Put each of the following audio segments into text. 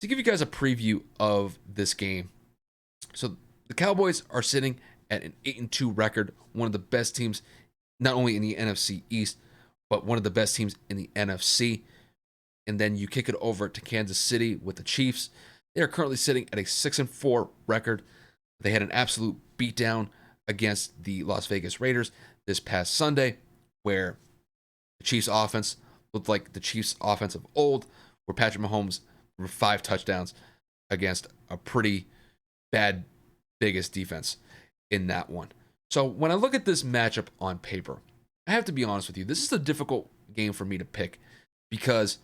To give you guys a preview of this game, so the Cowboys are sitting at an 8-2 record, one of the best teams not only in the NFC East, but one of the best teams in the NFC. And then you kick it over to Kansas City with the Chiefs. They are currently sitting at a 6-4 record. They had an absolute beatdown against the Las Vegas Raiders this past Sunday, where the Chiefs offense looked like the Chiefs offense of old, where Patrick Mahomes threw 5 touchdowns against a pretty bad Vegas defense in that one. So when I look at this matchup on paper, I have to be honest with you. This is a difficult game for me to pick because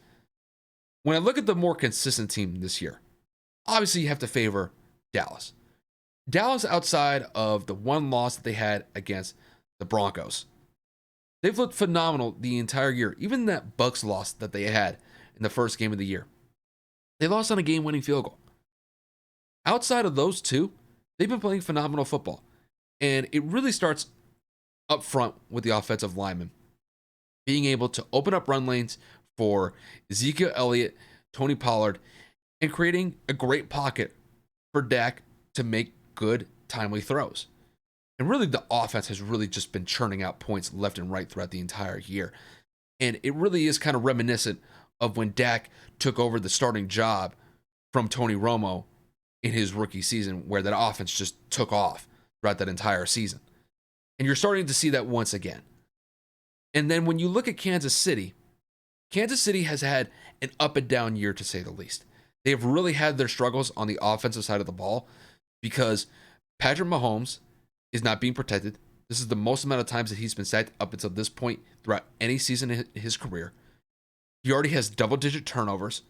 when I look at the more consistent team this year, obviously you have to favor Dallas. Dallas, outside of the one loss that they had against the Broncos, they've looked phenomenal the entire year. Even that Bucs loss that they had in the first game of the year, they lost on a game-winning field goal. Outside of those two, they've been playing phenomenal football. And it really starts up front with the offensive linemen being able to open up run lanes for Ezekiel Elliott, Tony Pollard, and creating a great pocket for Dak to make good, timely throws. And really, the offense has really just been churning out points left and right throughout the entire year. And it really is kind of reminiscent of when Dak took over the starting job from Tony Romo in his rookie season, where that offense just took off throughout that entire season. And you're starting to see that once again. And then when you look at Kansas City has had an up and down year, to say the least. They've really had their struggles on the offensive side of the ball because Patrick Mahomes is not being protected. This is the most amount of times that he's been sacked up until this point throughout any season in his career. He already has double-digit turnovers,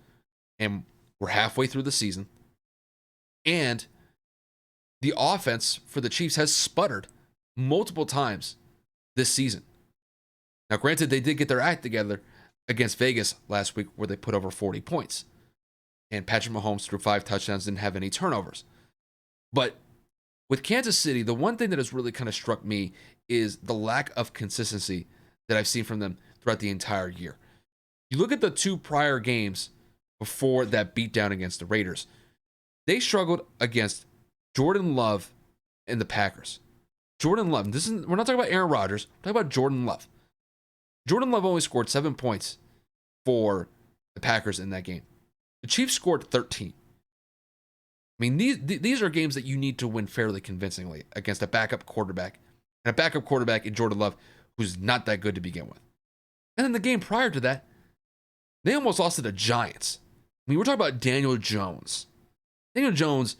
and we're halfway through the season. And the offense for the Chiefs has sputtered multiple times this season. Now, granted, they did get their act together against Vegas last week where they put over 40 points. And Patrick Mahomes threw 5 touchdowns, didn't have any turnovers. But with Kansas City, the one thing that has really kind of struck me is the lack of consistency that I've seen from them throughout the entire year. You look at the 2 prior games before that beatdown against the Raiders. They struggled against Jordan Love and the Packers. Jordan Love, we're not talking about Aaron Rodgers, we're talking about Jordan Love. Jordan Love only scored 7 points for the Packers in that game. The Chiefs scored 13. I mean, these are games that you need to win fairly convincingly against a backup quarterback, and a backup quarterback in Jordan Love who's not that good to begin with. And then the game prior to that, they almost lost to the Giants. I mean, we're talking about Daniel Jones. Daniel Jones,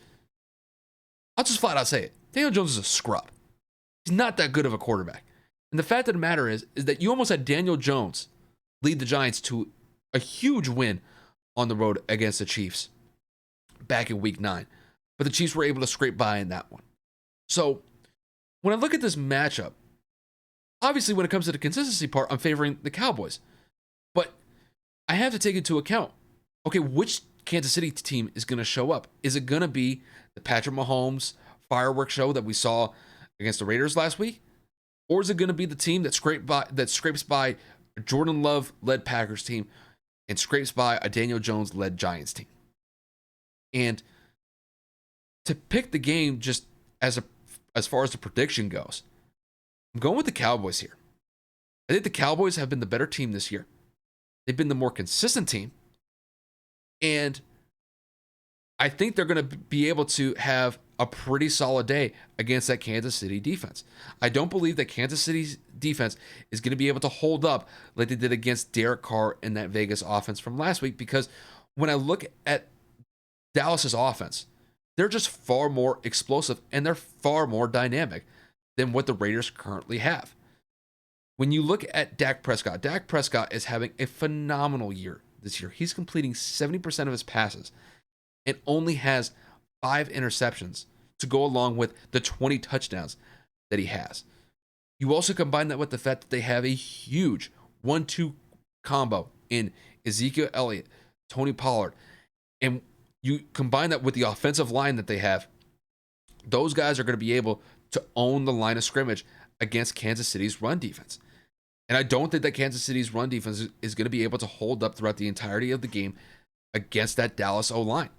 I'll just flat out say it. Daniel Jones is a scrub. He's not that good of a quarterback. And the fact of the matter is that you almost had Daniel Jones lead the Giants to a huge win on the road against the Chiefs back in week 9. But the Chiefs were able to scrape by in that one. So when I look at this matchup, obviously when it comes to the consistency part, I'm favoring the Cowboys. But I have to take into account, okay, which Kansas City team is going to show up? Is it going to be the Patrick Mahomes fireworks show that we saw against the Raiders last week? Or is it going to be the team that scrapes by a Jordan Love-led Packers team and scrapes by a Daniel Jones-led Giants team? And to pick the game just as far as the prediction goes, I'm going with the Cowboys here. I think the Cowboys have been the better team this year. They've been the more consistent team. And I think they're going to be able to have a pretty solid day against that Kansas City defense. I don't believe that Kansas City's defense is going to be able to hold up like they did against Derek Carr and that Vegas offense from last week, because when I look at Dallas's offense, they're just far more explosive and they're far more dynamic than what the Raiders currently have. When you look at Dak Prescott is having a phenomenal year this year. He's completing 70% of his passes and only has 5 interceptions to go along with the 20 touchdowns that he has. You also combine that with the fact that they have a huge 1-2 combo in Ezekiel Elliott, Tony Pollard, and you combine that with the offensive line that they have. Those guys are going to be able to own the line of scrimmage against Kansas City's run defense. And I don't think that Kansas City's run defense is going to be able to hold up throughout the entirety of the game against that Dallas O-line.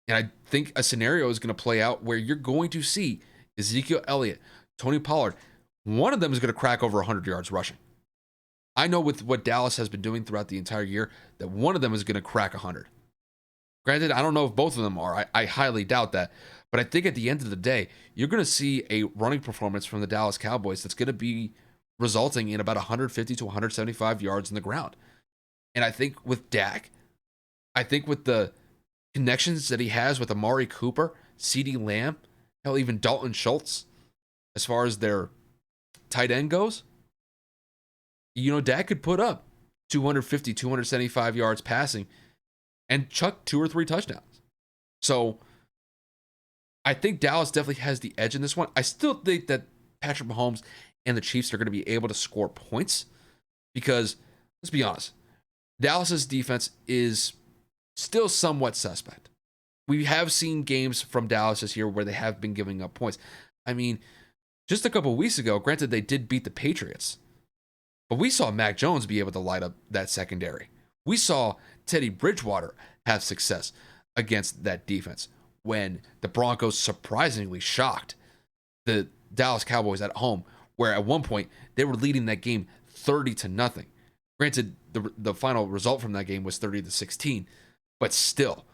And I think a scenario is going to play out where you're going to see Ezekiel Elliott, Tony Pollard, one of them is going to crack over 100 yards rushing. I know with what Dallas has been doing throughout the entire year that one of them is going to crack 100. Granted, I don't know if both of them are. I highly doubt that. But I think at the end of the day, you're going to see a running performance from the Dallas Cowboys that's going to be resulting in about 150 to 175 yards in the ground. And I think with Dak, I think with the connections that he has with Amari Cooper, CeeDee Lamb, hell, even Dalton Schultz, as far as their tight end goes, Dak could put up 250, 275 yards passing and chuck 2 or 3 touchdowns. So I think Dallas definitely has the edge in this one. I still think that Patrick Mahomes and the Chiefs are going to be able to score points because, let's be honest, Dallas's defense is still somewhat suspect. We have seen games from Dallas this year where they have been giving up points. I mean, just a couple weeks ago, granted they did beat the Patriots, but we saw Mac Jones be able to light up that secondary. We saw Teddy Bridgewater have success against that defense when the Broncos surprisingly shocked the Dallas Cowboys at home, where at one point they were leading that game 30-0. Granted, the final result from that game was 30-16, but still,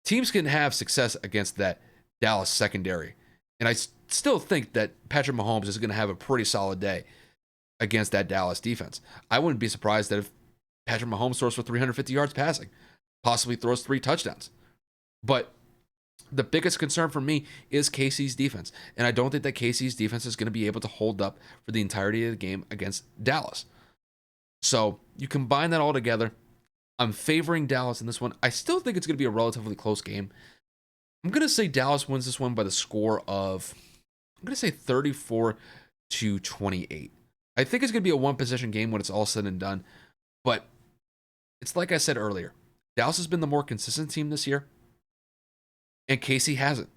teams can have success against that Dallas secondary. And I still think that Patrick Mahomes is going to have a pretty solid day against that Dallas defense. I wouldn't be surprised that if Patrick Mahomes throws for 350 yards passing, possibly throws 3 touchdowns. But the biggest concern for me is KC's defense. And I don't think that KC's defense is going to be able to hold up for the entirety of the game against Dallas. So you combine that all together. I'm favoring Dallas in this one. I still think it's going to be a relatively close game. I'm going to say Dallas wins this one by the score of, I'm going to say 34-28. I think it's going to be a one-possession game when it's all said and done. But it's like I said earlier, Dallas has been the more consistent team this year, and KC hasn't.